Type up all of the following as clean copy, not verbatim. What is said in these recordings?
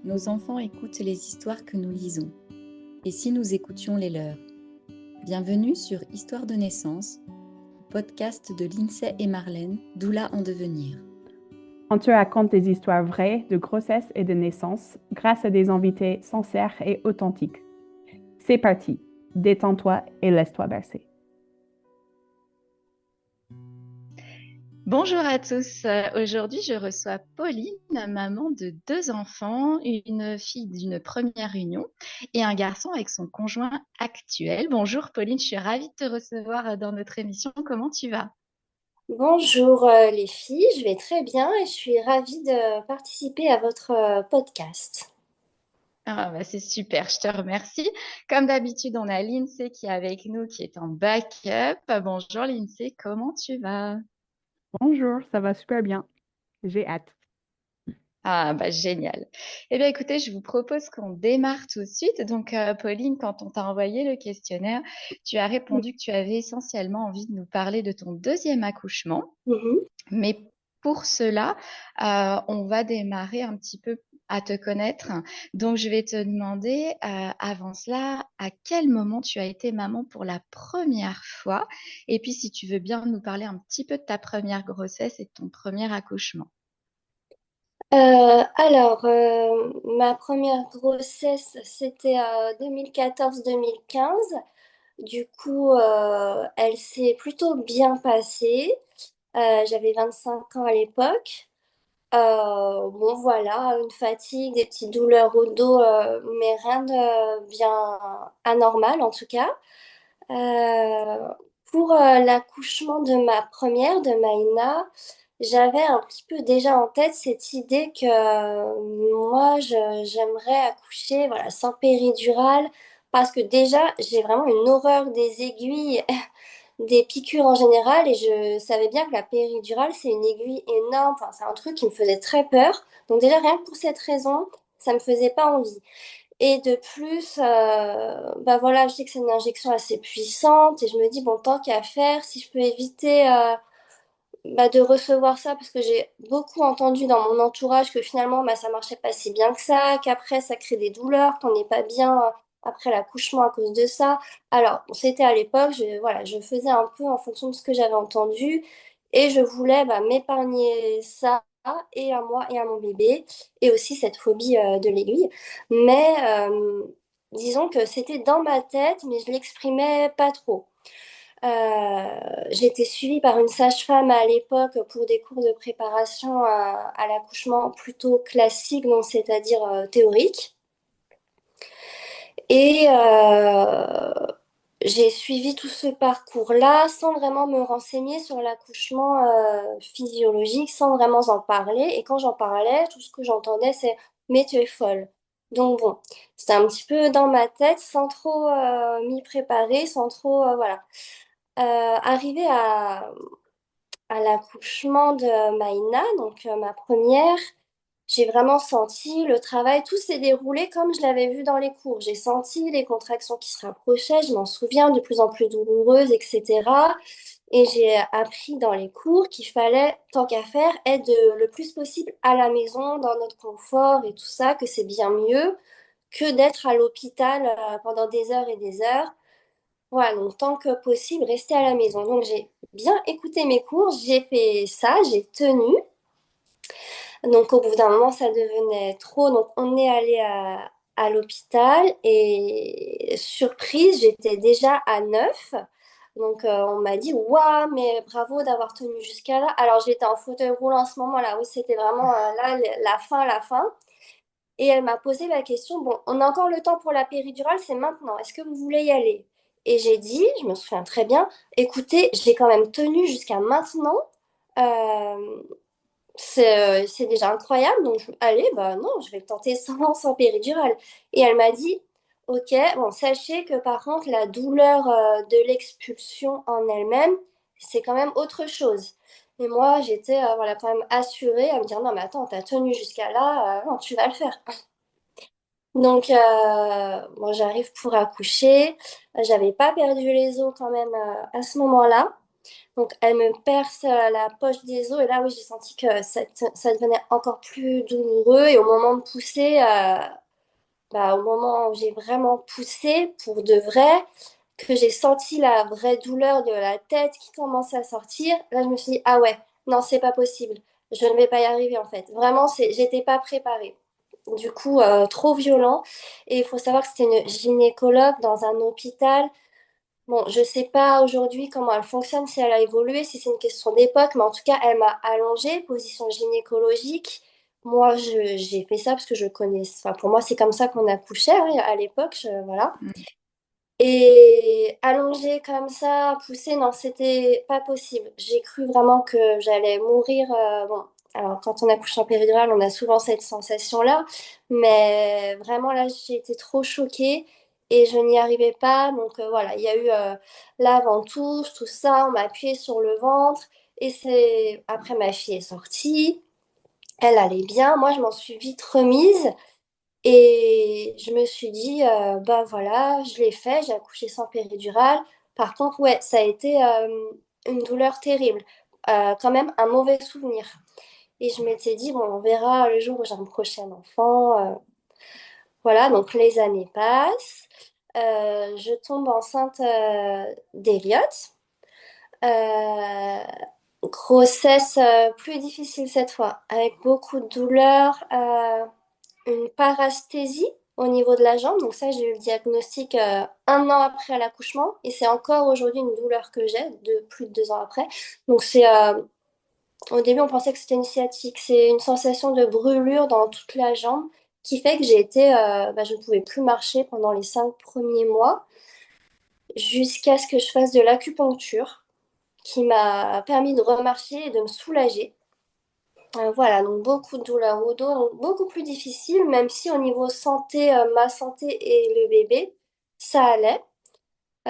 nos enfants écoutent les histoires que nous lisons. Et si nous écoutions les leurs? Bienvenue sur Histoire de naissance, podcast de Lindsay et Marlène, doula en devenir. On te raconte des histoires vraies de grossesse et de naissance grâce à des invités sincères et authentiques. C'est parti, détends-toi et laisse-toi bercer. Bonjour à tous, aujourd'hui je reçois Pauline, maman de 2 enfants, une fille d'une première union et un garçon avec son conjoint actuel. Bonjour Pauline, je suis ravie de te recevoir dans notre émission, comment tu vas? Bonjour les filles, je vais très bien et je suis ravie de participer à votre podcast. Ah bah c'est super, je te remercie. Comme d'habitude, on a Lindsay qui est avec nous, qui est en backup. Bonjour Lindsay, comment tu vas? Bonjour, ça va super bien. J'ai hâte. Ah bah génial. Eh bien écoutez, je vous propose qu'on démarre tout de suite. Donc Pauline, quand on t'a envoyé le questionnaire, tu as répondu que tu avais essentiellement envie de nous parler de ton deuxième accouchement. Mhm. Mais pour cela, on va démarrer un petit peu à te connaître. Donc je vais te demander avant cela, à quel moment tu as été maman pour la première fois? Et puis si tu veux bien nous parler un petit peu de ta première grossesse et de ton premier accouchement. Ma première grossesse, c'était 2014-2015. Du coup, elle s'est plutôt bien passée. J'avais 25 ans à l'époque. Bon, voilà, une fatigue, des petites douleurs au dos, mais rien de bien anormal en tout cas. Euh, pour l'accouchement de ma première, de Maïna, j'avais un petit peu déjà en tête cette idée que j'aimerais accoucher voilà, sans péridurale parce que déjà j'ai vraiment une horreur des aiguilles, des piqûres en général et je savais bien que la péridurale c'est une aiguille énorme, enfin, c'est un truc qui me faisait très peur. Donc déjà rien que pour cette raison, ça me faisait pas envie. Et de plus, bah voilà, je sais que c'est une injection assez puissante et je me dis, bon, tant qu'à faire, si je peux éviter bah, de recevoir ça, parce que j'ai beaucoup entendu dans mon entourage que finalement, bah, ça marchait pas si bien que ça, qu'après, ça crée des douleurs, qu'on n'est pas bien après l'accouchement à cause de ça. Alors, bon, c'était à l'époque, voilà, je faisais un peu en fonction de ce que j'avais entendu et je voulais bah, m'épargner ça et à moi et à mon bébé et aussi cette phobie de l'aiguille. Mais disons que c'était dans ma tête, mais je l'exprimais pas trop. J'ai été suivie par une sage-femme à l'époque pour des cours de préparation à l'accouchement plutôt classique, donc c'est-à-dire théorique. Et j'ai suivi tout ce parcours-là sans vraiment me renseigner sur l'accouchement physiologique, sans vraiment en parler. Et quand j'en parlais, tout ce que j'entendais, c'est «Mais tu es folle». Donc bon, c'était un petit peu dans ma tête, sans trop m'y préparer, sans trop, voilà. Arrivé à l'accouchement de Maïna, donc ma première, j'ai vraiment senti le travail, tout s'est déroulé comme je l'avais vu dans les cours. J'ai senti les contractions qui se rapprochaient, je m'en souviens, de plus en plus douloureuses, etc. Et j'ai appris dans les cours qu'il fallait, tant qu'à faire, être le plus possible à la maison, dans notre confort et tout ça, que c'est bien mieux que d'être à l'hôpital pendant des heures et des heures. Voilà, donc tant que possible, rester à la maison. Donc j'ai bien écouté mes cours, j'ai fait ça, j'ai tenu. Donc au bout d'un moment, ça devenait trop. Donc on est allé à l'hôpital et surprise, j'étais déjà à 9. Donc on m'a dit, waouh, mais bravo d'avoir tenu jusqu'à là. Alors j'étais en fauteuil roulant en ce moment-là, oui, c'était vraiment là, la fin, la fin. Et elle m'a posé la question, bon, on a encore le temps pour la péridurale, c'est maintenant. Est-ce que vous voulez y aller? Et j'ai dit, je me souviens très bien, écoutez, j'ai quand même tenu jusqu'à maintenant. Euh, c'est déjà incroyable. Donc, allez, bah non, je vais le tenter sans péridurale. Et elle m'a dit, ok, bon, sachez que par contre, la douleur de l'expulsion en elle-même, c'est quand même autre chose. Et moi, j'étais voilà, quand même assurée à me dire, non, mais attends, t'as tenu jusqu'à là, non, tu vas le faire. Donc, bon, j'arrive pour accoucher. J'avais pas perdu les os quand même à ce moment-là. Donc, elle me perce la poche des os. Et là, oui, j'ai senti que ça devenait encore plus douloureux. Et au moment de pousser, au moment où j'ai vraiment poussé pour de vrai, que j'ai senti la vraie douleur de la tête qui commençait à sortir, là, je me suis dit, ah ouais, non, c'est pas possible. Je ne vais pas y arriver, en fait. Vraiment, j'étais pas préparée. Du coup, trop violent. Et il faut savoir que c'était une gynécologue dans un hôpital. Bon, je sais pas aujourd'hui comment elle fonctionne, si elle a évolué, si c'est une question d'époque, mais en tout cas, elle m'a allongée, position gynécologique. Moi, j'ai fait ça parce que je connais, enfin, pour moi, c'est comme ça qu'on accouchait, hein, à l'époque, voilà. Mm. Et allongée comme ça, poussée, non, c'était pas possible. J'ai cru vraiment que j'allais mourir. Bon, alors quand on accouche en péridurale, on a souvent cette sensation-là, mais vraiment là, j'ai été trop choquée et je n'y arrivais pas. Donc voilà, il y a eu la ventouse, tout ça, on m'a appuyé sur le ventre et c'est après ma fille est sortie, elle allait bien. Moi, je m'en suis vite remise. Et je me suis dit, bah voilà, je l'ai fait, j'ai accouché sans péridurale. Par contre, ouais, ça a été une douleur terrible. Quand même un mauvais souvenir. Et je m'étais dit, bon, on verra le jour où j'ai un prochain enfant. Voilà, donc les années passent. Je tombe enceinte d'Eliot. Euh, Grossesse plus difficile cette fois, avec beaucoup de douleurs. Une parasthésie au niveau de la jambe. Donc ça, j'ai eu le diagnostic 1 an après l'accouchement et c'est encore aujourd'hui une douleur que j'ai de plus de 2 ans après. Donc au début, on pensait que c'était une sciatique. C'est une sensation de brûlure dans toute la jambe qui fait que je ne pouvais plus marcher pendant les 5 premiers mois jusqu'à ce que je fasse de l'acupuncture qui m'a permis de remarcher et de me soulager. Voilà, donc beaucoup de douleurs au dos, donc beaucoup plus difficile, même si au niveau santé, ma santé et le bébé, ça allait.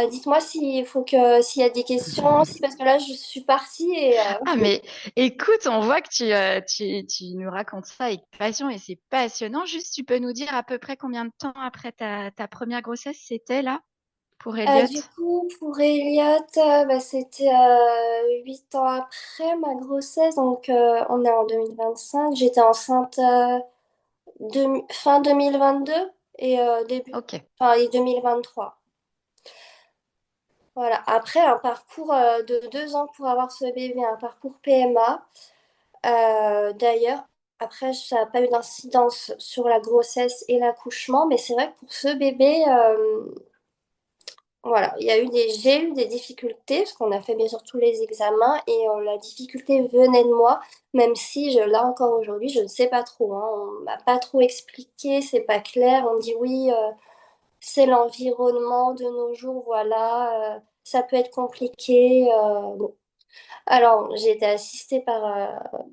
Dites-moi s'il y a des questions, si, parce que là, je suis partie et Ah, mais écoute, on voit que tu nous racontes ça avec passion et c'est passionnant. Juste, tu peux nous dire à peu près combien de temps après ta première grossesse c'était là pour Elliot? du coup, pour Elliot, c'était 8 ans après ma grossesse, donc on est en 2025. J'étais enceinte fin 2022 et Ok. et 2023. Voilà. Après, un parcours de 2 ans pour avoir ce bébé, un parcours PMA. D'ailleurs, après, ça n'a pas eu d'incidence sur la grossesse et l'accouchement, mais c'est vrai que pour ce bébé, voilà, j'ai eu des difficultés, parce qu'on a fait bien sûr tous les examens, et la difficulté venait de moi, même si, là encore aujourd'hui, je ne sais pas trop, hein. On m'a pas trop expliqué, c'est pas clair. On dit oui, c'est l'environnement de nos jours, voilà, ça peut être compliqué. Bon. Alors, j'ai été assistée par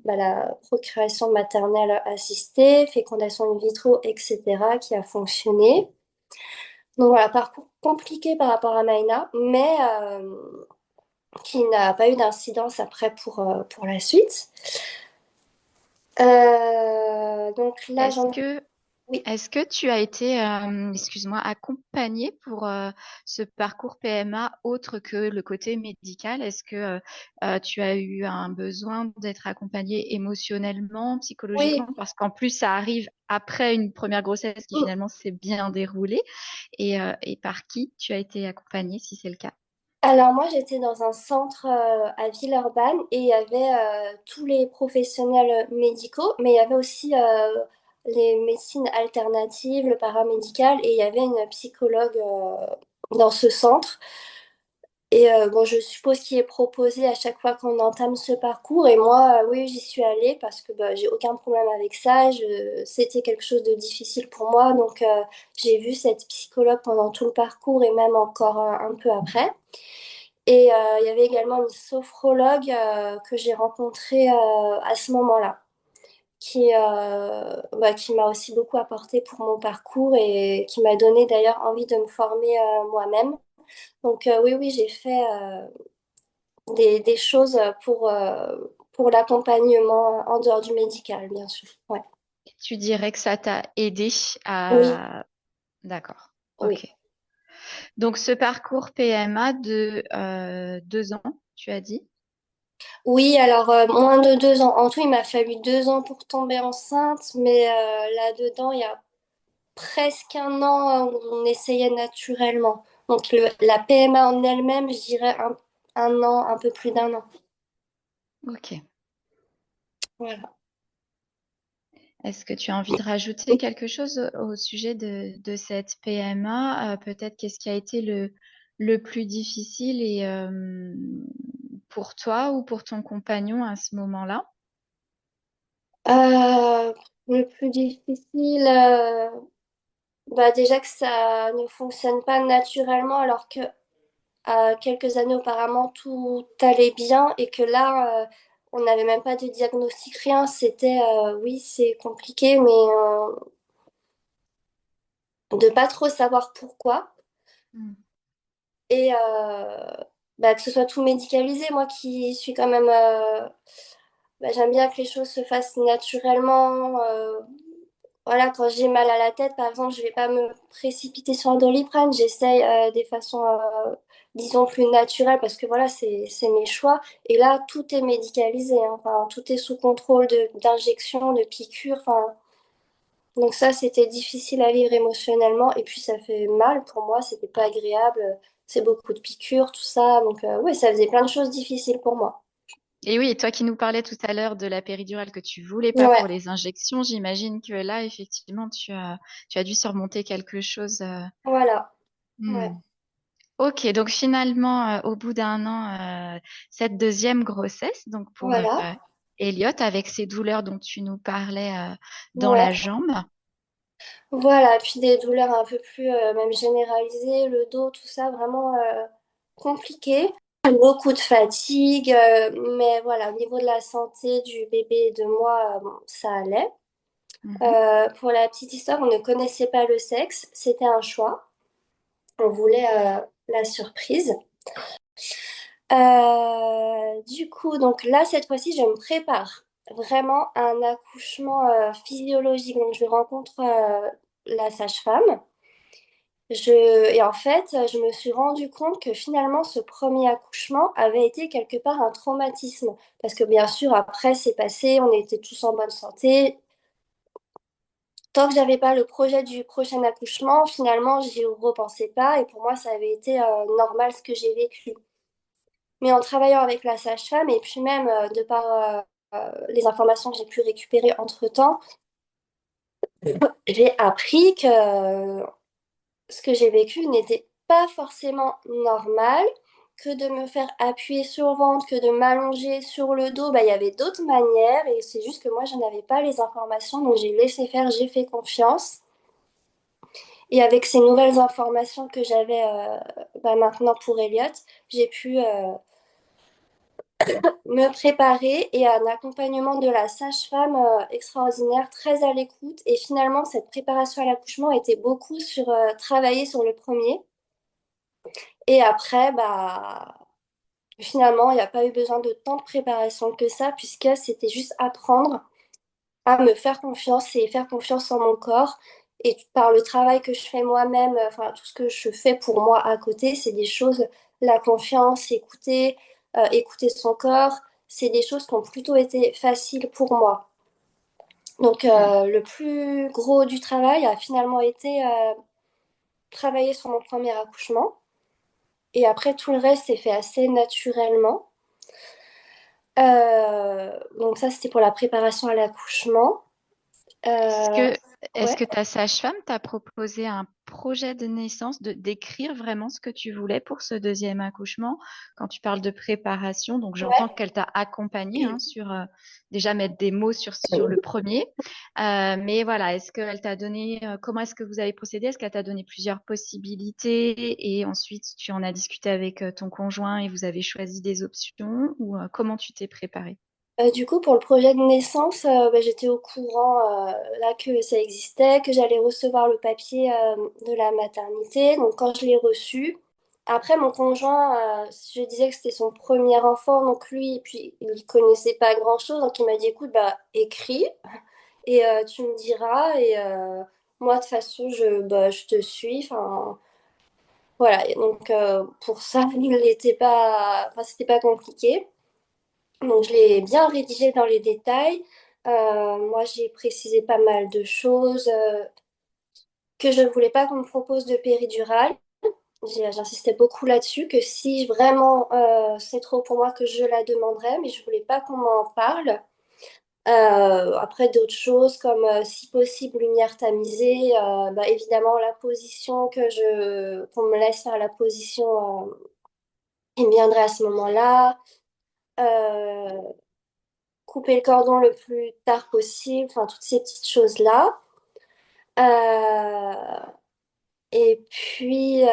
la procuration maternelle assistée, fécondation in vitro, etc., qui a fonctionné. Donc voilà, parcours compliqué par rapport à Maïna, mais qui n'a pas eu d'incidence après pour la suite. Donc là, Est-ce j'en... que Oui. Est-ce que tu as été, excuse-moi, accompagnée pour ce parcours PMA autre que le côté médical? Est-ce que tu as eu un besoin d'être accompagnée émotionnellement, Oui. psychologiquement? Parce qu'en plus, ça arrive après une première grossesse qui finalement s'est bien déroulée. Et par qui tu as été accompagnée, si c'est le cas? Alors moi, j'étais dans un centre à Villeurbanne et il y avait tous les professionnels médicaux, mais il y avait aussi les médecines alternatives, le paramédical et il y avait une psychologue dans ce centre. Et bon, je suppose qu'il est proposé à chaque fois qu'on entame ce parcours. Et moi, oui, j'y suis allée parce que j'ai aucun problème avec ça. C'était quelque chose de difficile pour moi. Donc, j'ai vu cette psychologue pendant tout le parcours et même encore un peu après. Et il y avait également une sophrologue que j'ai rencontrée à ce moment-là, qui m'a aussi beaucoup apporté pour mon parcours et qui m'a donné d'ailleurs envie de me former moi-même. Donc oui, oui, j'ai fait des choses pour l'accompagnement en dehors du médical, bien sûr. Ouais. Tu dirais que ça t'a aidé Oui, à... D'accord. oui. Ok. Donc, ce parcours PMA de 2 ans. tu as dit? Oui, alors moins de 2 ans. En tout, il m'a fallu 2 ans pour tomber enceinte, mais là-dedans, il y a presque un an où on essayait naturellement. Donc la PMA en elle-même, je dirais un an, un peu plus d'un an. Ok. Voilà. Est-ce que tu as envie de rajouter quelque chose au sujet de cette PMA? Peut-être qu'est-ce qui a été le plus difficile et pour toi ou pour ton compagnon à ce moment-là? Euh, le plus difficile, bah déjà que ça ne fonctionne pas naturellement, alors que quelques années auparavant, tout allait bien et que là, on n'avait même pas de diagnostic, rien. C'était, oui, c'est compliqué, mais de pas trop savoir pourquoi. Mm. Et bah, que ce soit tout médicalisé, moi qui suis quand même... bah, j'aime bien que les choses se fassent naturellement. Voilà, quand j'ai mal à la tête, par exemple, je vais pas me précipiter sur un Doliprane. J'essaye des façons, disons, plus naturelles parce que voilà, c'est mes choix. Et là, tout est médicalisé, hein. Enfin, tout est sous contrôle d'injections, de piqûres. Enfin, donc ça, c'était difficile à vivre émotionnellement. Et puis, ça fait mal pour moi. C'était pas agréable. C'est beaucoup de piqûres, tout ça. Donc, oui, ça faisait plein de choses difficiles pour moi. Et oui, et toi qui nous parlais tout à l'heure de la péridurale que tu voulais pas Ouais, pour les injections, j'imagine que là, effectivement, tu as dû surmonter quelque chose. voilà. Ouais, Hmm. Ok, donc finalement, au bout d'un an, cette deuxième grossesse, donc pour voilà. Elliot, avec ces douleurs dont tu nous parlais dans Ouais. la jambe. Voilà, puis des douleurs un peu plus même généralisées, le dos, tout ça, vraiment compliqué. Beaucoup de fatigue, mais voilà, au niveau de la santé du bébé et de moi, bon, ça allait. Mhm. Pour la petite histoire, on ne connaissait pas le sexe, c'était un choix. On voulait la surprise. Du coup, donc là, cette fois-ci, je me prépare vraiment à un accouchement physiologique. Donc, je rencontre la sage-femme. Et en fait, je me suis rendu compte que finalement, ce premier accouchement avait été quelque part un traumatisme. Parce que bien sûr, après, c'est passé, on était tous en bonne santé. Tant que j'avais pas le projet du prochain accouchement, finalement, j'y repensais pas. Et pour moi, ça avait été normal ce que j'ai vécu. Mais en travaillant avec la sage-femme, et puis même de par les informations que j'ai pu récupérer entre-temps, j'ai appris que ce que j'ai vécu n'était pas forcément normal, que de me faire appuyer sur le ventre, que de m'allonger sur le dos, bah, il y avait d'autres manières et c'est juste que moi, je n'avais pas les informations, donc j'ai laissé faire, j'ai fait confiance. Et avec ces nouvelles informations que j'avais bah, maintenant pour Elliot, j'ai pu me préparer et un accompagnement de la sage-femme extraordinaire, très à l'écoute. Et finalement, cette préparation à l'accouchement était beaucoup sur travailler sur le premier. Et après, bah, finalement, il n'y a pas eu besoin de tant de préparation que ça, puisque c'était juste apprendre à me faire confiance et faire confiance en mon corps. Et par le travail que je fais moi-même, enfin, tout ce que je fais pour moi à côté, c'est des choses, la confiance, écouter, écouter son corps, c'est des choses qui ont plutôt été faciles pour moi. Donc, Mm. le plus gros du travail a finalement été travailler sur mon premier accouchement. Et après, tout le reste s'est fait assez naturellement. Donc ça, c'était pour la préparation à l'accouchement. Est-ce Euh, que, est-ce ouais, que ta sage-femme t'a proposé un projet de naissance, de d'écrire vraiment ce que tu voulais pour ce deuxième accouchement? Quand tu parles de préparation, donc j'entends ouais. qu'elle t'a accompagné hein, sur déjà mettre des mots sur le premier. Mais voilà, est-ce qu'elle t'a donné, comment est-ce que vous avez procédé? Est-ce qu'elle t'a donné plusieurs possibilités et ensuite tu en as discuté avec ton conjoint et vous avez choisi des options ou comment tu t'es préparée? Du coup, pour le projet de naissance, bah, j'étais au courant là que ça existait, que j'allais recevoir le papier de la maternité. Donc quand je l'ai reçu, après mon conjoint, je disais que c'était son premier enfant, donc lui, et puis il connaissait pas grand-chose, donc il m'a dit, écoute, bah écris et tu me diras. Et moi, de toute façon, bah, je te suis. Enfin, Voilà, et donc pour ça, c'était pas compliqué. Donc je l'ai bien rédigé dans les détails. Moi, j'ai précisé pas mal de choses, que je ne voulais pas qu'on me propose de péridurale. J'insistais beaucoup là-dessus, que si vraiment c'est trop pour moi, que je la demanderais, mais je voulais pas qu'on m'en parle. Après, d'autres choses comme si possible lumière tamisée, bah, évidemment la position qu'on me laisse faire la position, il me viendrait à ce moment-là. Euh, Couper le cordon le plus tard possible, enfin toutes ces petites choses-là. Euh, et puis,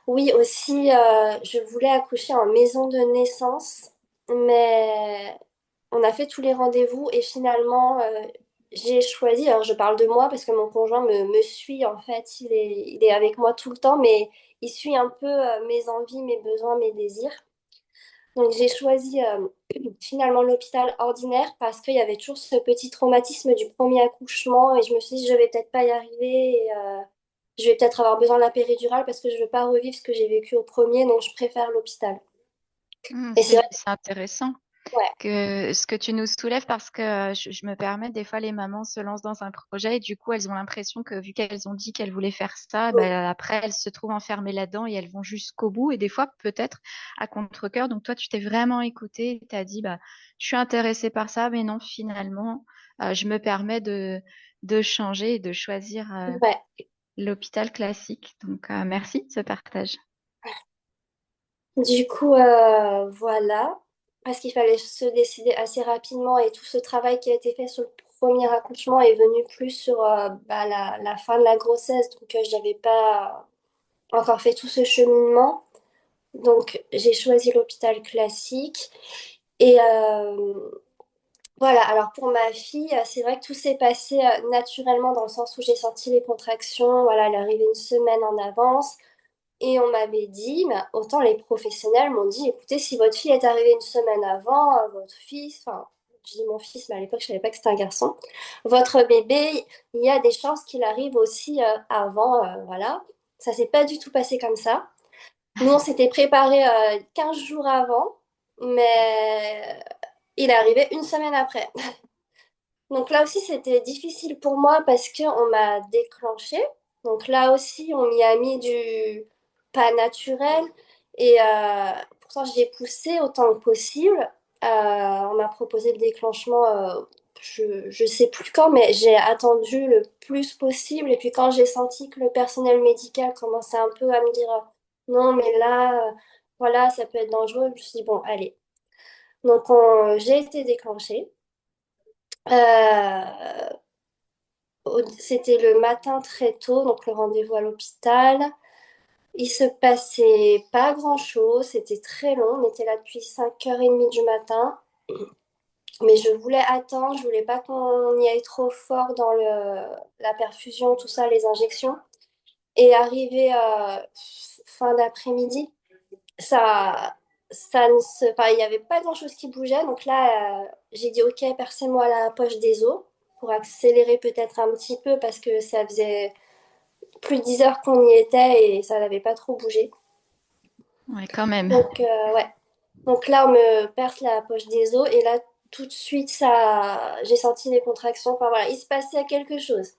oui, aussi, je voulais accoucher en maison de naissance, mais on a fait tous les rendez-vous et finalement, j'ai choisi, alors je parle de moi parce que mon conjoint me suit, en fait, il est avec moi tout le temps, mais il suit un peu mes envies, mes besoins, mes désirs. Donc j'ai choisi finalement l'hôpital ordinaire parce qu'il y avait toujours ce petit traumatisme du premier accouchement et je me suis dit je vais peut-être pas y arriver et je vais peut-être avoir besoin de la péridurale parce que je veux pas revivre ce que j'ai vécu au premier, donc je préfère l'hôpital. Et c'est vrai, C'est intéressant ouais. que ce que tu nous soulèves parce que je me permets, des fois, les mamans se lancent dans un projet et du coup, elles ont l'impression que vu qu'elles ont dit qu'elles voulaient faire ça, ben, après, elles se trouvent enfermées là-dedans et elles vont jusqu'au bout et des fois, peut-être à contre-cœur. Donc, toi, tu t'es vraiment écoutée, tu as dit, bah, je suis intéressée par ça, mais non, finalement, je me permets de changer et de choisir Ouais. l'hôpital classique. Donc, merci de ce partage. Du coup, voilà, parce qu'il fallait se décider assez rapidement et tout ce travail qui a été fait sur le premier accouchement est venu plus sur bah, la fin de la grossesse, donc je n'avais pas encore fait tout ce cheminement. Donc, j'ai choisi l'hôpital classique. Et voilà, alors pour ma fille, c'est vrai que tout s'est passé naturellement dans le sens où j'ai senti les contractions. Voilà, elle est arrivée une semaine en avance. Et on m'avait dit, mais autant les professionnels m'ont dit, écoutez, si votre fille est arrivée une semaine avant, votre fils, enfin, je dis mon fils, mais à l'époque, je savais pas que c'était un garçon, votre bébé, il y a des chances qu'il arrive aussi avant, voilà. Ça s'est pas du tout passé comme ça. Nous, on s'était préparé 15 jours avant, mais il est arrivé une semaine après. Donc là aussi, c'était difficile pour moi parce qu'on m'a déclenché. Donc là aussi, on m'y a mis du pas naturel. Et pourtant, j'ai poussé autant que possible. On m'a proposé le déclenchement, je sais plus quand, mais j'ai attendu le plus possible. Et puis quand j'ai senti que le personnel médical commençait un peu à me dire non, mais là, voilà, ça peut être dangereux, je me suis dit bon, allez. Donc j'ai été déclenchée. Euh, C'était le matin très tôt, donc le rendez-vous à l'hôpital. Il se passait pas grand-chose, c'était très long. On était là depuis 5h30 du matin. Mais je voulais attendre, je voulais pas qu'on y aille trop fort dans la perfusion, tout ça, les injections. Et arrivé fin d'après-midi, ça ne se, enfin, il n'y avait pas grand-chose qui bougeait. Donc là, j'ai dit, OK, percez-moi la poche des os pour accélérer peut-être un petit peu parce que ça faisait plus de 10 heures qu'on y était et ça n'avait pas trop bougé. Ouais, quand même. Donc, ouais. Donc là, on me perce la poche des os et là, tout de suite, j'ai senti les contractions. Enfin voilà, il se passait quelque chose.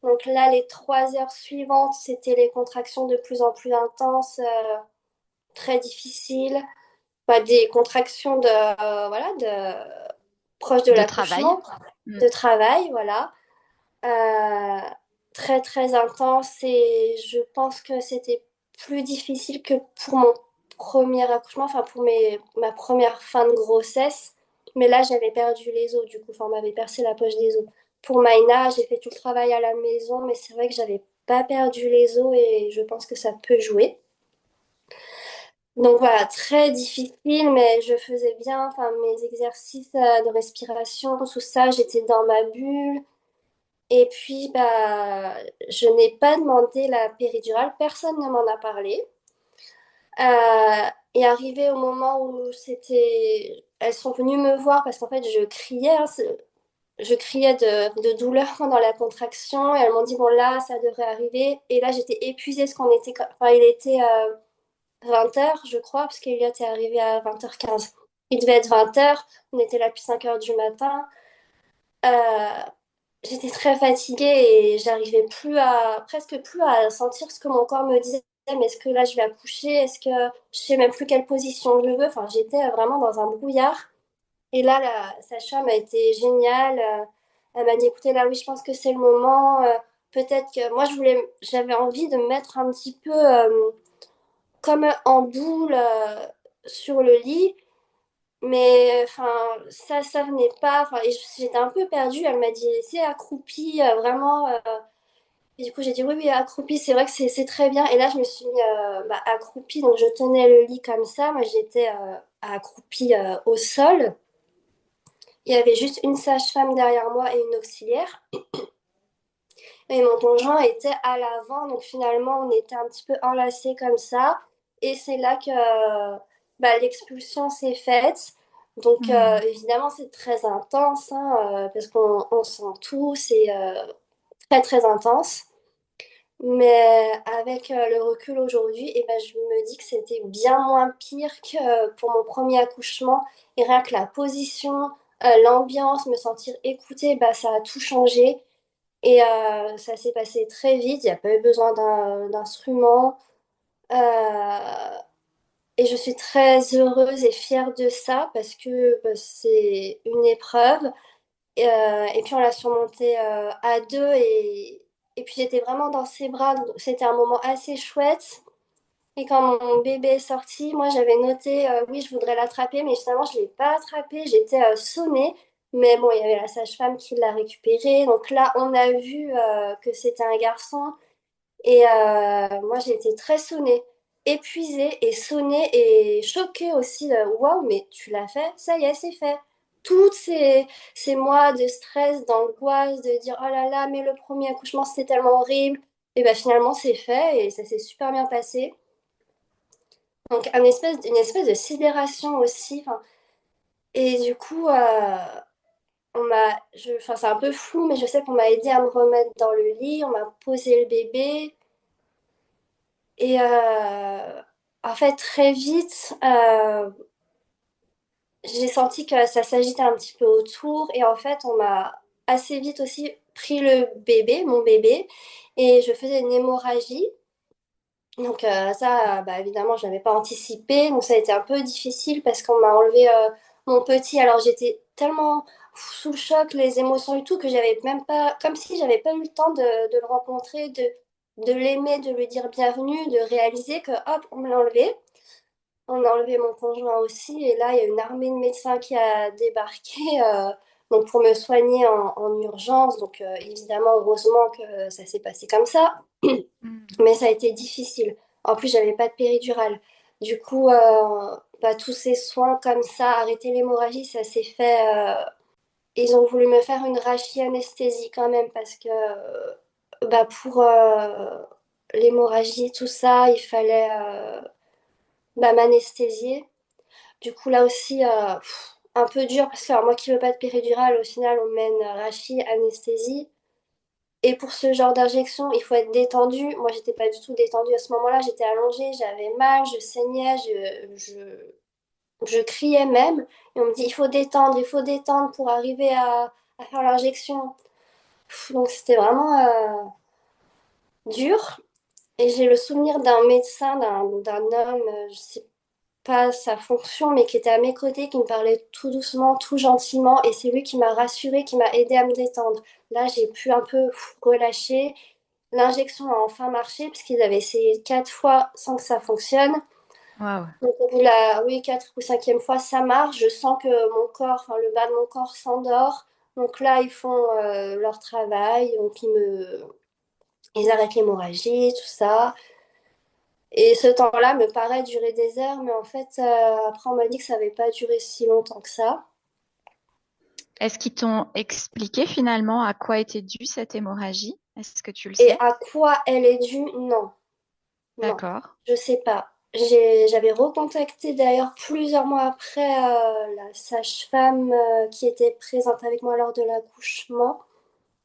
Donc là, les 3 heures suivantes, c'était les contractions de plus en plus intenses, très difficiles. Bah, des contractions voilà, proches de De travail. l'accouchement, Mm. de travail, voilà. Euh, Très très intense et je pense que c'était plus difficile que pour mon premier accouchement, enfin pour ma première fin de grossesse. Mais là, j'avais perdu les os, du coup, enfin, on m'avait percé la poche des os. Pour Maïna, j'ai fait tout le travail à la maison, mais c'est vrai que j'avais pas perdu les os et je pense que ça peut jouer. Donc voilà, très difficile, mais je faisais bien, enfin, mes exercices de respiration, tout ça, j'étais dans ma bulle. Et puis, bah, je n'ai pas demandé la péridurale, personne ne m'en a parlé. Et arrivé au moment où elles sont venues me voir parce qu'en fait, je criais, hein, je criais de douleur pendant la contraction et elles m'ont dit, bon là, ça devrait arriver. Et là, j'étais épuisée parce enfin, il était 20h, je crois, parce qu'Eliott est arrivé à 20h15. Il devait être 20h, on était là depuis 5h du matin. Euh, J'étais très fatiguée et j'arrivais presque plus à sentir ce que mon corps me disait. Mais est-ce que là, je vais accoucher? Est-ce que je sais même plus quelle position je veux? Enfin, j'étais vraiment dans un brouillard. Et là, la sage-femme a été géniale. Elle m'a dit, écoutez, là, oui, je pense que c'est le moment. Peut-être que moi, j'avais envie de me mettre un petit peu comme en boule sur le lit. Mais enfin, ça venait pas. Enfin, et j'étais un peu perdue. Elle m'a dit, c'est accroupi, vraiment. Et du coup, j'ai dit, oui, oui, accroupi, c'est vrai que c'est très bien. Et là, je me suis mis accroupie. Donc, je tenais le lit comme ça. Moi, j'étais accroupie au sol. Il y avait juste une sage-femme derrière moi et une auxiliaire. Et mon conjoint était à l'avant. Donc, finalement, on était un petit peu enlacés comme ça. Et c'est là que l'expulsion s'est faite. Donc, Hmm. évidemment, c'est très intense, hein, parce qu'on sent tout. C'est très, très intense. Mais avec le recul aujourd'hui, eh ben, je me dis que c'était bien moins pire que pour mon premier accouchement. Et rien que la position, l'ambiance, me sentir écoutée, bah, ça a tout changé. Et ça s'est passé très vite. Il n'y a pas eu besoin d'instruments. Euh, et je suis très heureuse et fière de ça parce que bah, c'est une épreuve. Et puis on l'a surmonté à deux et puis j'étais vraiment dans ses bras. Donc c'était un moment assez chouette. Et quand mon bébé est sorti, moi j'avais noté oui, je voudrais l'attraper, mais finalement je ne l'ai pas attrapé. J'étais sonnée. Mais bon, il y avait la sage-femme qui l'a récupéré. Donc là, on a vu que c'était un garçon. Et moi j'ai été très sonnée, épuisée et sonnée et choquée aussi. Waouh, mais tu l'as fait? Ça y est, c'est fait. Toutes ces mois de stress, d'angoisse, de dire oh là là, mais le premier accouchement c'était tellement horrible. Et bien finalement c'est fait et ça s'est super bien passé. Donc une espèce de sidération aussi. Enfin, et du coup, enfin, c'est un peu flou, mais je sais qu'on m'a aidé à me remettre dans le lit, on m'a posé le bébé. Et en fait, très vite, j'ai senti que ça s'agitait un petit peu autour. Et en fait, on m'a assez vite aussi pris le bébé, mon bébé, et je faisais une hémorragie. Donc ça, bah, évidemment, je n'avais pas anticipé. Donc ça a été un peu difficile parce qu'on m'a enlevé mon petit. Alors j'étais tellement sous le choc, les émotions et tout, que j'avais même pas, comme si j'avais pas eu le temps de le rencontrer, de l'aimer, de lui dire bienvenue, de réaliser que hop, on me l'a enlevé. On a enlevé mon conjoint aussi. Et là, il y a une armée de médecins qui a débarqué donc pour me soigner en urgence. Donc évidemment, heureusement que ça s'est passé comme ça. Hmm. Mais ça a été difficile. En plus, j'avais pas de péridurale. Du coup, bah, tous ces soins comme ça, arrêter l'hémorragie, ça s'est fait. Ils ont voulu me faire une rachianesthésie quand même parce que bah, pour l'hémorragie, tout ça, il fallait bah, m'anesthésier. Du coup, là aussi, un peu dur parce que alors, moi qui veux pas de péridurale, au final, on mène anesthésie. Et pour ce genre d'injection, il faut être détendu. Moi, j'étais pas du tout détendue à ce moment-là. J'étais allongée, j'avais mal, je saignais, je criais même. Et on me dit, il faut détendre pour arriver à faire l'injection. Donc, c'était vraiment dur. Et j'ai le souvenir d'un médecin, d'un homme, je sais pas sa fonction, mais qui était à mes côtés, qui me parlait tout doucement, tout gentiment. Et c'est lui qui m'a rassurée, qui m'a aidée à me détendre. Là, j'ai pu un peu relâcher. L'injection a enfin marché parce qu'ils avaient essayé 4 fois sans que ça fonctionne. Waouh. Donc au bout de la oui, 4 ou 5e fois, ça marche. Je sens que mon corps, enfin le bas de mon corps s'endort. Donc là, ils font leur travail. Donc ils arrêtent l'hémorragie, tout ça. Et ce temps-là me paraît durer des heures, mais en fait, après on m'a dit que ça n'avait pas duré si longtemps que ça. Est-ce qu'ils t'ont expliqué finalement à quoi était due cette hémorragie? Est-ce que tu le Et sais? à quoi elle est due? Non, non, D'accord. je sais pas. J'avais recontacté d'ailleurs plusieurs mois après la sage-femme qui était présente avec moi lors de l'accouchement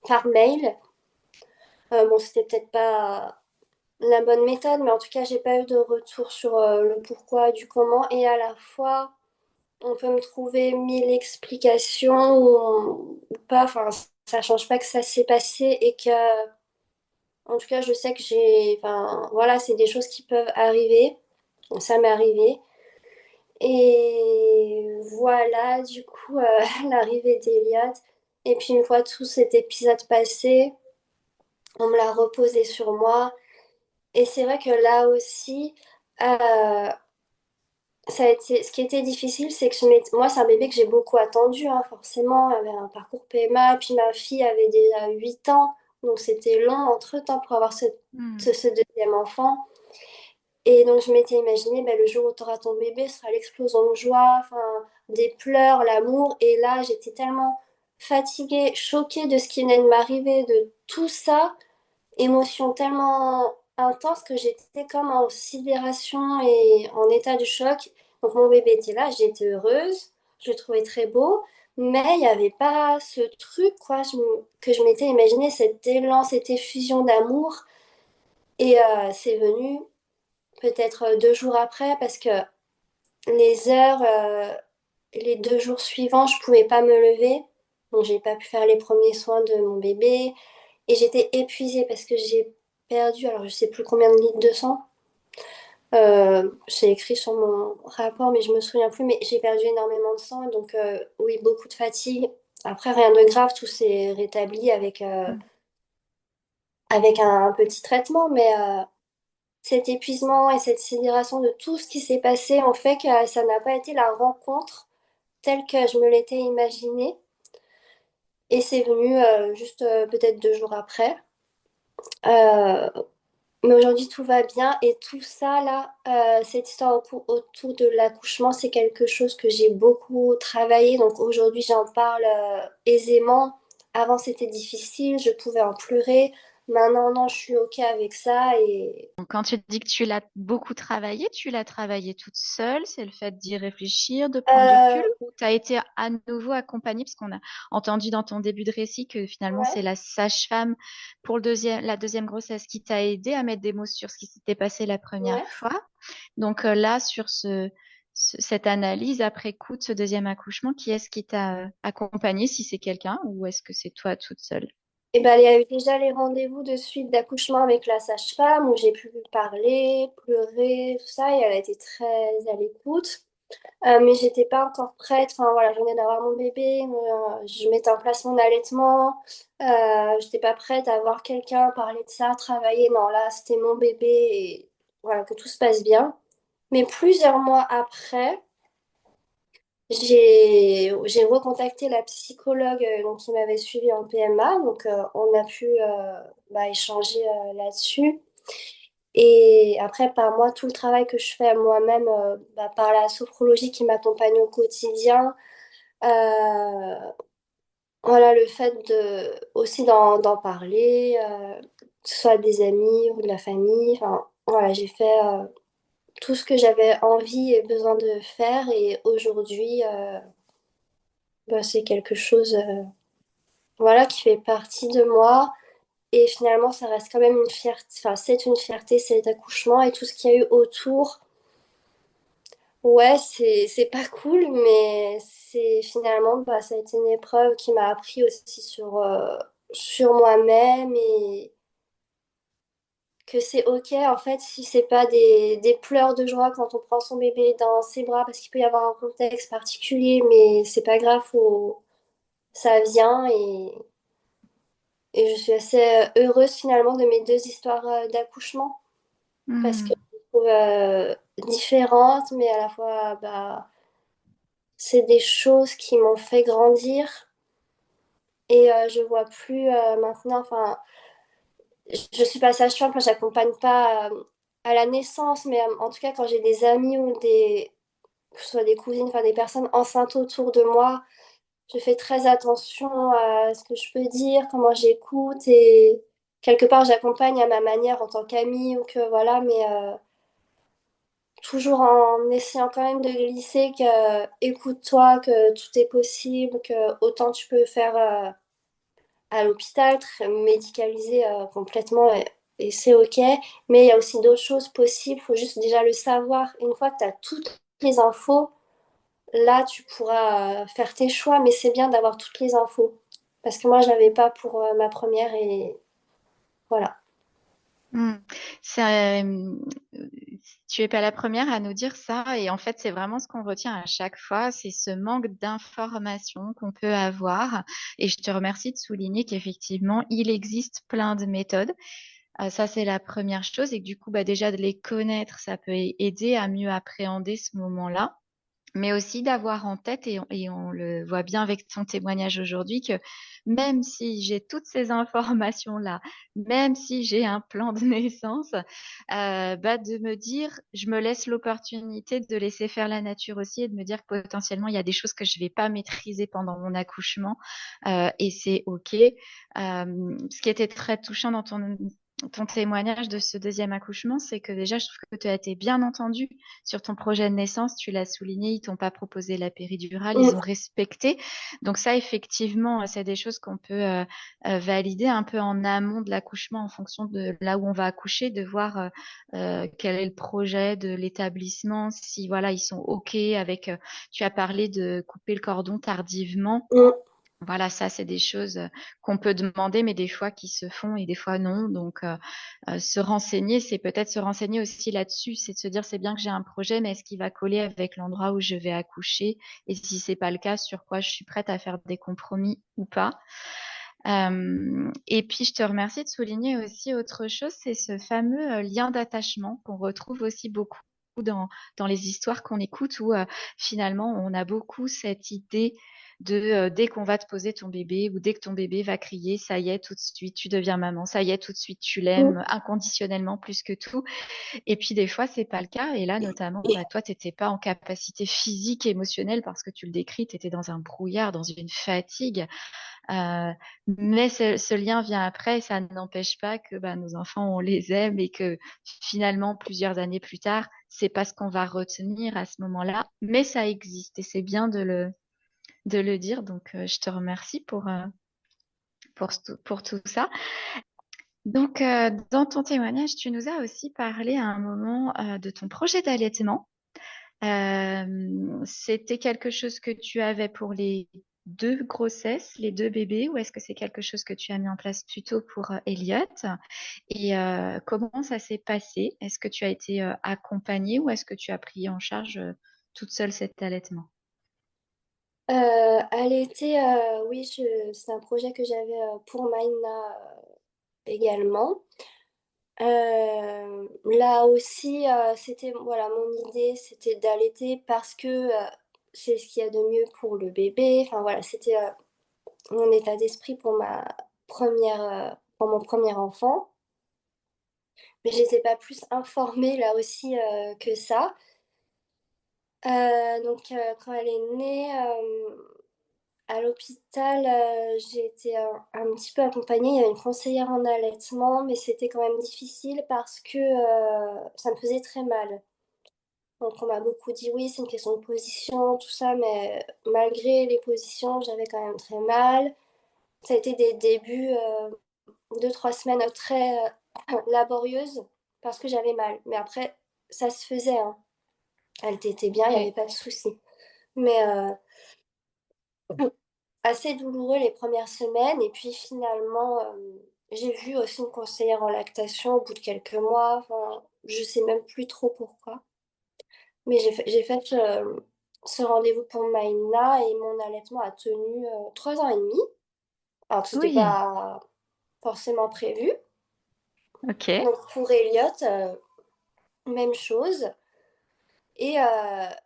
par mail. Bon, c'était peut-être pas la bonne méthode, mais en tout cas, j'ai pas eu de retour sur le pourquoi, du comment. Et à la fois, on peut me trouver mille explications ou pas. Enfin, ça change pas que ça s'est passé et que, en tout cas, je sais que enfin, voilà, c'est des choses qui peuvent arriver. Ça m'est arrivé. Et voilà, du coup, l'arrivée d'Eliott. Et puis, une fois tout cet épisode passé, on me l'a reposé sur moi. Et c'est vrai que là aussi, euh, ça a été, ce qui était difficile, c'est que moi, c'est un bébé que j'ai beaucoup attendu, hein, forcément. Elle avait un parcours PMA, puis ma fille avait déjà 8 ans, donc c'était long entre-temps pour avoir Hmm. ce deuxième enfant. Et donc, je m'étais imaginé, ben, le jour où tu auras ton bébé, ce sera l'explosion de joie, enfin, des pleurs, l'amour. Et là, j'étais tellement fatiguée, choquée de ce qui venait de m'arriver, de tout ça, émotion tellement intense que j'étais comme en sidération et en état de choc. Donc mon bébé était là, j'étais heureuse, je le trouvais très beau, mais il n'y avait pas ce truc quoi, que je m'étais imaginé, cet élan, cette effusion d'amour. Et c'est venu peut-être 2 jours après parce que les heures, les 2 jours suivants, je pouvais pas me lever. Donc j'ai pas pu faire les premiers soins de mon bébé. Et j'étais épuisée parce que j'ai perdu, alors je sais plus combien de litres de sang. C'est écrit sur mon rapport, mais je me souviens plus. Mais j'ai perdu énormément de sang, donc oui, beaucoup de fatigue. Après, rien de grave, tout s'est rétabli avec un petit traitement, mais cet épuisement et cette sidération de tout ce qui s'est passé ont fait que ça n'a pas été la rencontre telle que je me l'étais imaginée. Et c'est venu juste peut-être 2 jours après. Euh, Mais aujourd'hui, tout va bien et tout ça, là, cette histoire autour de l'accouchement, c'est quelque chose que j'ai beaucoup travaillé. Donc aujourd'hui, j'en parle aisément. Avant, c'était difficile, je pouvais en pleurer. Maintenant, non, je suis OK avec ça. Et Donc, quand tu dis que tu l'as beaucoup travaillé, tu l'as travaillé toute seule, c'est le fait d'y réfléchir, de prendre du recul, euh, ou tu as été à nouveau accompagnée, parce qu'on a entendu dans ton début de récit que finalement ouais, c'est la sage-femme pour la deuxième grossesse qui t'a aidé à mettre des mots sur ce qui s'était passé la première ouais. fois. Donc là, sur cette analyse après coup de ce deuxième accouchement, qui est-ce qui t'a accompagné, si c'est quelqu'un, ou est-ce que c'est toi toute seule? Et ben, il y a eu déjà les rendez-vous de suite d'accouchement avec la sage-femme où j'ai pu lui parler, pleurer, tout ça. Et elle a été très à l'écoute. Mais j'étais pas encore prête. Enfin voilà, je venais d'avoir mon bébé, je mettais en place mon allaitement. J'étais pas prête à voir quelqu'un parler de ça, travailler. Non, là, c'était mon bébé et voilà, que tout se passe bien. Mais plusieurs mois après, j'ai recontacté la psychologue donc, qui m'avait suivie en PMA. Donc, on a pu échanger là-dessus. Et après, par moi, tout le travail que je fais moi-même, par la sophrologie qui m'accompagne au quotidien, euh, voilà, le fait aussi d'en parler, que ce soit des amis ou de la famille, enfin, voilà, j'ai fait tout ce que j'avais envie et besoin de faire. Et aujourd'hui, c'est quelque chose, voilà, qui fait partie de moi. Et finalement, ça reste quand même une fierté, enfin, c'est une fierté, cet accouchement et tout ce qu'il y a eu autour. Ouais, c'est pas cool, mais c'est finalement, ça a été une épreuve qui m'a appris aussi sur moi-même et que c'est OK, en fait, si c'est pas des pleurs de joie quand on prend son bébé dans ses bras, parce qu'il peut y avoir un contexte particulier, mais c'est pas grave, ça vient et je suis assez heureuse finalement de mes deux histoires d'accouchement parce que Hmm. je les trouve différentes, mais à la fois, c'est des choses qui m'ont fait grandir et je vois plus maintenant, enfin, je suis pas sage-femme, enfin, j'accompagne pas à la naissance, mais en tout cas, quand j'ai des amis ou que ce soit des cousines, enfin des personnes enceintes autour de moi, je fais très attention à ce que je peux dire, comment j'écoute et quelque part, j'accompagne à ma manière en tant qu'amie ou que voilà, mais toujours en essayant quand même de glisser que écoute-toi, que tout est possible, que autant tu peux faire à l'hôpital, médicalisé complètement, et c'est OK. Mais il y a aussi d'autres choses possibles, il faut juste déjà le savoir. Une fois que tu as toutes les infos, là, tu pourras faire tes choix, mais c'est bien d'avoir toutes les infos. Parce que moi, je l'avais pas pour ma première et voilà. Mmh. C'est, tu es pas la première à nous dire ça et en fait, c'est vraiment ce qu'on retient à chaque fois, c'est ce manque d'informations qu'on peut avoir et je te remercie de souligner qu'effectivement, il existe plein de méthodes. Ça, c'est la première chose et que du coup, bah, déjà de les connaître, ça peut aider à mieux appréhender ce moment-là. Mais aussi d'avoir en tête, et on le voit bien avec ton témoignage aujourd'hui, que même si j'ai toutes ces informations-là, même si j'ai un plan de naissance, bah, de me dire, je me laisse l'opportunité de laisser faire la nature aussi et de me dire que potentiellement, il y a des choses que je vais pas maîtriser pendant mon accouchement et c'est OK. Ce qui était très touchant dans ton témoignage de ce deuxième accouchement, c'est que déjà, je trouve que tu as été bien entendu sur ton projet de naissance. Tu l'as souligné, ils t'ont pas proposé la péridurale, ils ont Mm, respecté. Donc ça, effectivement, c'est des choses qu'on peut valider un peu en amont de l'accouchement en fonction de là où on va accoucher, de voir quel est le projet de l'établissement, si voilà, ils sont OK avec, tu as parlé de couper le cordon tardivement. mm. Voilà, ça, c'est des choses qu'on peut demander, mais des fois qui se font et des fois non. Donc, se renseigner, c'est peut-être se renseigner aussi là-dessus, c'est de se dire, c'est bien que j'ai un projet, mais est-ce qu'il va coller avec l'endroit où je vais accoucher? Et si c'est pas le cas, sur quoi je suis prête à faire des compromis ou pas? Et puis, je te remercie de souligner aussi autre chose, c'est ce fameux lien d'attachement qu'on retrouve aussi beaucoup dans les histoires qu'on écoute où finalement on a beaucoup cette idée de dès qu'on va te poser ton bébé ou dès que ton bébé va crier, ça y est, tout de suite tu deviens maman, ça y est, tout de suite tu l'aimes inconditionnellement plus que tout. Et puis des fois, c'est pas le cas. Et là, notamment, bah, toi, t'étais pas en capacité physique, émotionnelle, parce que tu le décris, tu étais dans un brouillard, dans une fatigue. Mais ce lien vient après et ça n'empêche pas que bah, nos enfants, on les aime et que finalement, plusieurs années plus tard, c'est pas ce qu'on va retenir à ce moment-là, mais ça existe et c'est bien de le dire. Donc, je te remercie pour tout ça. Donc, dans ton témoignage, tu nous as aussi parlé à un moment de ton projet d'allaitement. C'était quelque chose que tu avais pour les deux grossesses, les deux bébés, ou est-ce que c'est quelque chose que tu as mis en place plutôt pour Elliot? Et comment ça s'est passé? Est-ce que tu as été accompagnée ou est-ce que tu as pris en charge toute seule cet allaitement? À l'été, oui, c'est un projet que j'avais pour Maïna également. Là aussi, c'était voilà, mon idée, c'était d'allaiter parce que c'est ce qu'il y a de mieux pour le bébé. Enfin voilà, c'était mon état d'esprit pour pour mon premier enfant. Mais je n'étais pas plus informée là aussi que ça. Donc quand elle est née à l'hôpital, j'ai été un petit peu accompagnée. Il y avait une conseillère en allaitement, mais c'était quand même difficile parce que ça me faisait très mal. Donc on m'a beaucoup dit oui, c'est une question de position, tout ça, mais malgré les positions, j'avais quand même très mal. Ça a été des débuts, 2, 3 semaines très laborieuses parce que j'avais mal. Mais après, ça se faisait, hein. Elle était bien, il n'y avait Ok. pas de souci. Mais assez douloureux les premières semaines. Et puis finalement, j'ai vu aussi une conseillère en lactation au bout de quelques mois. Enfin, je sais même plus trop pourquoi. Mais j'ai fait ce rendez-vous pour Maïna et mon allaitement a tenu 3 ans et demi. Alors que c'était Oui, pas forcément prévu. ok. Donc pour Elliot, même chose. Et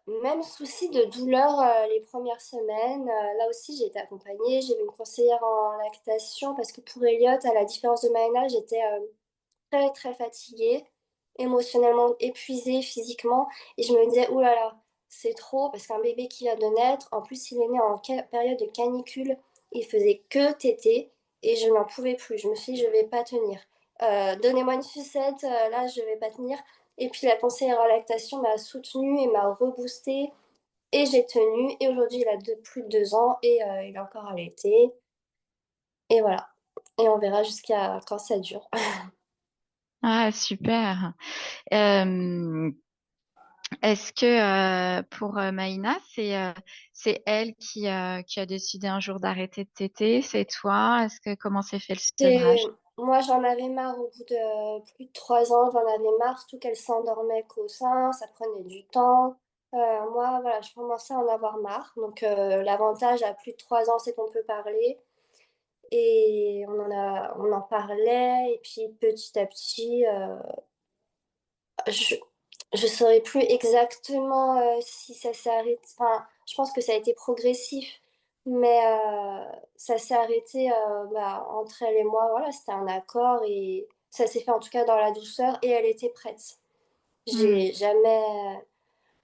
même souci de douleur les premières semaines. Là aussi, j'ai été accompagnée. J'ai eu une conseillère en lactation parce que pour Elliot, à la différence de Maïna, j'étais très très fatiguée, émotionnellement épuisée, physiquement. Et je me disais, oh là là, c'est trop parce qu'un bébé qui vient de naître, en plus, il est né en période de canicule. Il faisait que téter et je n'en pouvais plus. Je me suis dit, je vais pas tenir. Donnez-moi une sucette, là, je vais pas tenir. Et puis la conseillère en lactation m'a soutenue et m'a reboostée. Et j'ai tenu. Et aujourd'hui, il a plus de 2 ans et il est encore allaité. Et voilà. Et on verra jusqu'à quand ça dure. Ah, super. Euh, Est-ce que pour Maïna, c'est elle qui a décidé un jour d'arrêter de téter? C'est toi? Est-ce que comment s'est fait le Et sevrage? moi, j'en avais marre au bout de plus de 3 ans. J'en avais marre, surtout qu'elle s'endormait qu'au sein. Ça prenait du temps. Moi, voilà, je commençais à en avoir marre. Donc, l'avantage à plus de 3 ans, c'est qu'on peut parler. Et on en parlait. Et puis, petit à petit, je je saurais plus exactement si ça s'est arrêté. Enfin, je pense que ça a été progressif, mais ça s'est arrêté entre elle et moi. Voilà, c'était un accord et ça s'est fait en tout cas dans la douceur et elle était prête. Hmm. J'ai jamais.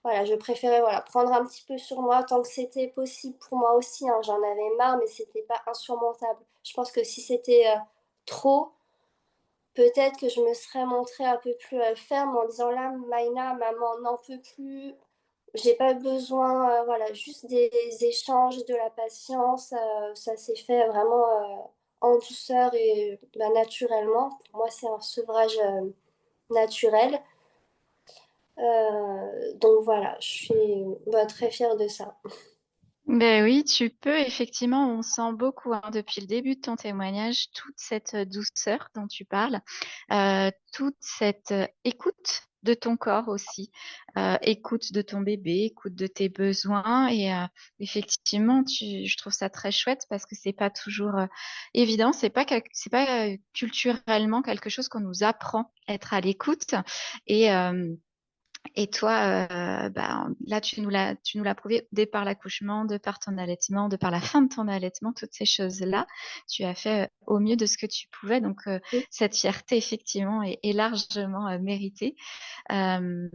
Voilà, je préférais voilà, prendre un petit peu sur moi tant que c'était possible pour moi aussi, hein. J'en avais marre, mais c'était pas insurmontable. Je pense que si c'était trop, peut-être que je me serais montrée un peu plus ferme en disant là, Maïna, maman n'en peut plus. J'ai pas besoin, voilà, juste des échanges, de la patience. Ça s'est fait vraiment en douceur et naturellement. Pour moi, c'est un sevrage naturel. Donc voilà, je suis très fière de ça. Ben oui, tu peux, effectivement, on sent beaucoup hein, depuis le début de ton témoignage toute cette douceur dont tu parles, toute cette écoute de ton corps aussi, écoute de ton bébé, écoute de tes besoins et effectivement, je trouve ça très chouette parce que c'est pas toujours évident, c'est pas culturellement quelque chose qu'on nous apprend être à l'écoute et et toi, là, tu nous l'as prouvé dès par l'accouchement, de par ton allaitement, de par la fin de ton allaitement, toutes ces choses-là, tu as fait au mieux de ce que tu pouvais. Donc, cette fierté, effectivement, est largement méritée. Euh,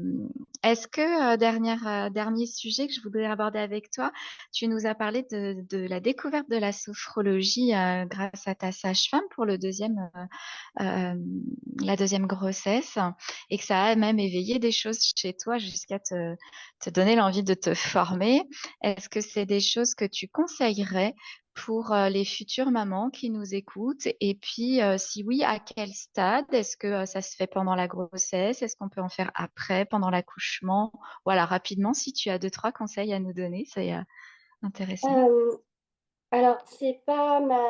Est-ce que, dernier sujet que je voudrais aborder avec toi, tu nous as parlé de la découverte de la sophrologie grâce à ta sage-femme pour euh, la deuxième grossesse et que ça a même éveillé des choses chez toi jusqu'à te donner l'envie de te former. Est-ce que c'est des choses que tu conseillerais pour les futures mamans qui nous écoutent? Et puis, si oui, à quel stade? Est-ce que ça se fait pendant la grossesse? Est-ce qu'on peut en faire après, pendant l'accouchement? Voilà, rapidement, si tu as deux, trois conseils à nous donner, c'est intéressant. Euh, alors, c'est pas ma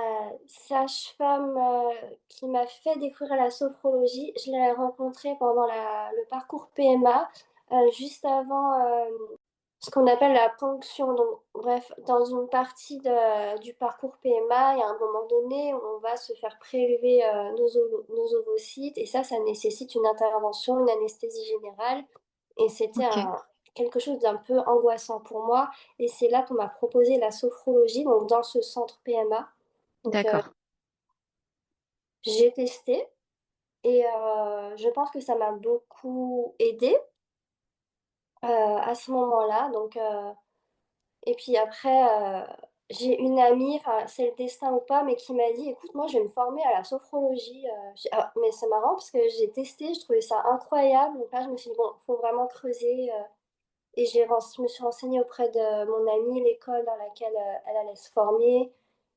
sage-femme qui m'a fait découvrir la sophrologie. Je l'ai rencontrée pendant le parcours PMA, juste avant ce qu'on appelle la ponction. Donc, bref, dans une partie du parcours PMA, il y a un moment donné où on va se faire prélever nos ovocytes et ça nécessite une intervention, une anesthésie générale. Et c'était Ok, quelque chose d'un peu angoissant pour moi. Et c'est là qu'on m'a proposé la sophrologie, donc dans ce centre PMA. Donc, d'accord. j'ai testé et je pense que ça m'a beaucoup aidée à ce moment-là. Donc, et puis après, j'ai une amie, enfin, c'est le destin ou pas, mais qui m'a dit, écoute, moi, je vais me former à la sophrologie. Ah, mais c'est marrant parce que j'ai testé, je trouvais ça incroyable. Donc là, je me suis dit, bon, il faut vraiment creuser. Et je me suis renseignée auprès de mon amie, l'école dans laquelle elle allait se former.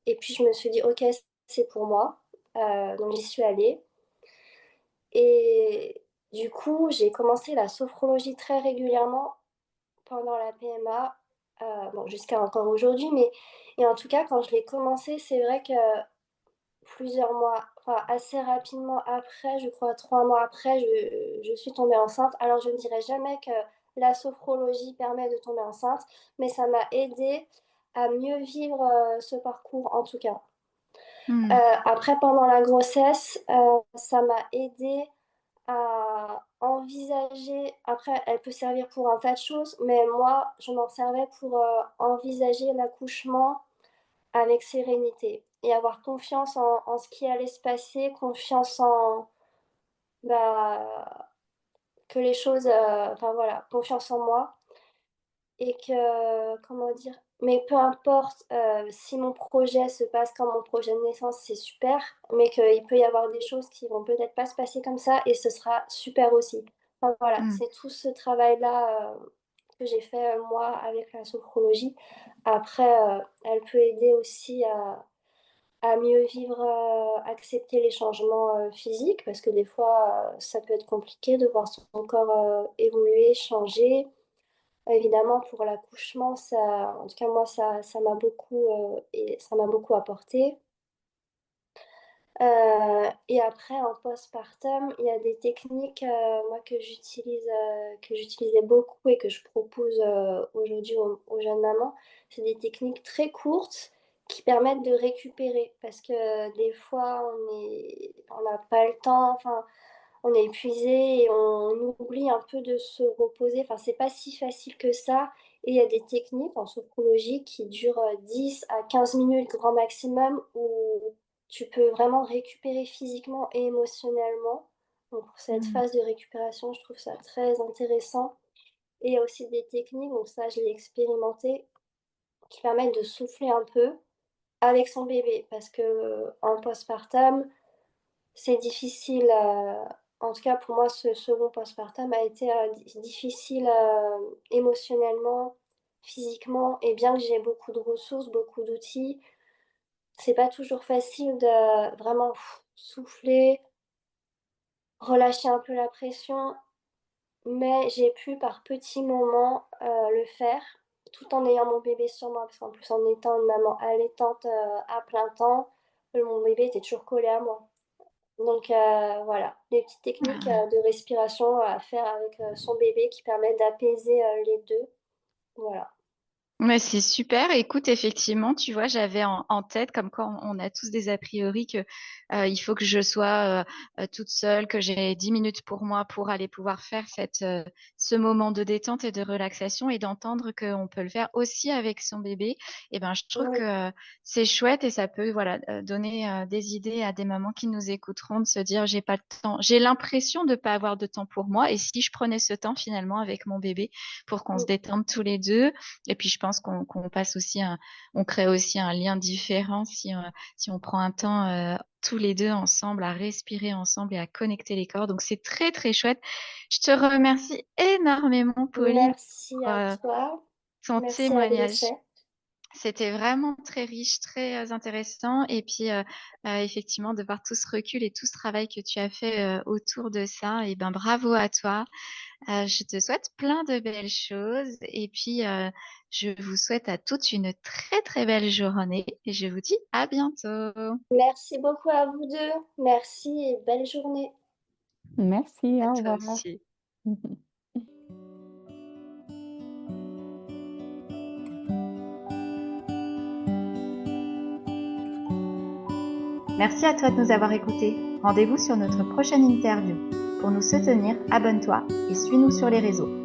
Et puis, je me suis dit, OK, c'est pour moi. Donc, j'y suis allée. Et du coup, j'ai commencé la sophrologie très régulièrement pendant la PMA, bon, jusqu'à encore aujourd'hui, mais et en tout cas, quand je l'ai commencé, c'est vrai que plusieurs mois, enfin assez rapidement après, je crois 3 mois après, je suis tombée enceinte. Alors, je ne dirais jamais que la sophrologie permet de tomber enceinte, mais ça m'a aidée à mieux vivre ce parcours en tout cas. Hmm. Après, pendant la grossesse, ça m'a aidée à envisager, après elle peut servir pour un tas de choses, mais moi je m'en servais pour envisager l'accouchement avec sérénité et avoir confiance en ce qui allait se passer, confiance en bah, que les choses, enfin voilà, confiance en moi et que, comment dire, mais peu importe si mon projet se passe comme mon projet de naissance, c'est super, mais qu'il peut y avoir des choses qui vont peut-être pas se passer comme ça et ce sera super aussi. Enfin, voilà, Mm. c'est tout ce travail-là que j'ai fait moi avec la sophrologie. Après, elle peut aider aussi à mieux vivre, accepter les changements physiques, parce que des fois, ça peut être compliqué de voir son corps évoluer, changer. Évidemment, pour l'accouchement, en tout cas moi, ça m'a ça m'a beaucoup apporté. Et après, en postpartum, il y a des techniques moi que j'utilisais beaucoup et que je propose aujourd'hui aux jeunes mamans. C'est des techniques très courtes qui permettent de récupérer parce que des fois on n'a pas le temps, enfin on est épuisé et on oublie un peu de se reposer. Enfin, c'est pas si facile que ça. Et il y a des techniques en sophrologie qui durent 10 à 15 minutes grand maximum où tu peux vraiment récupérer physiquement et émotionnellement. Donc, pour cette Mm. phase de récupération, je trouve ça très intéressant. Et il y a aussi des techniques, donc ça, je l'ai expérimenté, qui permettent de souffler un peu avec son bébé. Parce que en postpartum, c'est difficile, en tout cas pour moi, ce second postpartum a été difficile émotionnellement, physiquement, et bien que j'ai beaucoup de ressources, beaucoup d'outils, c'est pas toujours facile de vraiment souffler, relâcher un peu la pression, mais j'ai pu par petits moments le faire tout en ayant mon bébé sur moi, parce qu'en plus en étant une maman allaitante à plein temps, mon bébé était toujours collé à moi. Donc voilà, des petites techniques de respiration à faire avec son bébé qui permettent d'apaiser les deux. Voilà. Mais c'est super. Écoute, effectivement, tu vois, j'avais en tête, comme quoi on a tous des a priori que il faut que je sois toute seule, que j'ai 10 minutes pour moi pour aller pouvoir faire ce moment de détente et de relaxation et d'entendre qu'on peut le faire aussi avec son bébé. Et ben, je trouve Oui, que c'est chouette et ça peut, voilà, donner des idées à des mamans qui nous écouteront de se dire, j'ai pas le temps, j'ai l'impression de pas avoir de temps pour moi. Et si je prenais ce temps finalement avec mon bébé pour qu'on se oui, détende tous les deux. Et puis, je pense qu'on passe aussi on crée aussi un lien différent si on prend un temps tous les deux ensemble à respirer ensemble et à connecter les corps. Donc, c'est très, très chouette. Je te remercie énormément, Pauline, merci pour à toi. ton Merci à témoignage. l'essai. C'était vraiment très riche, très intéressant. Et puis, effectivement, de voir tout ce recul et tout ce travail que tu as fait autour de ça, et ben bravo à toi. Je te souhaite plein de belles choses et puis je vous souhaite à toutes une très très belle journée et je vous dis à bientôt. Merci beaucoup à vous deux. Merci et belle journée. Merci, À au toi revoir. aussi. Merci à toi de nous avoir écoutés. Rendez-vous sur notre prochaine interview. Pour nous soutenir, abonne-toi et suis-nous sur les réseaux.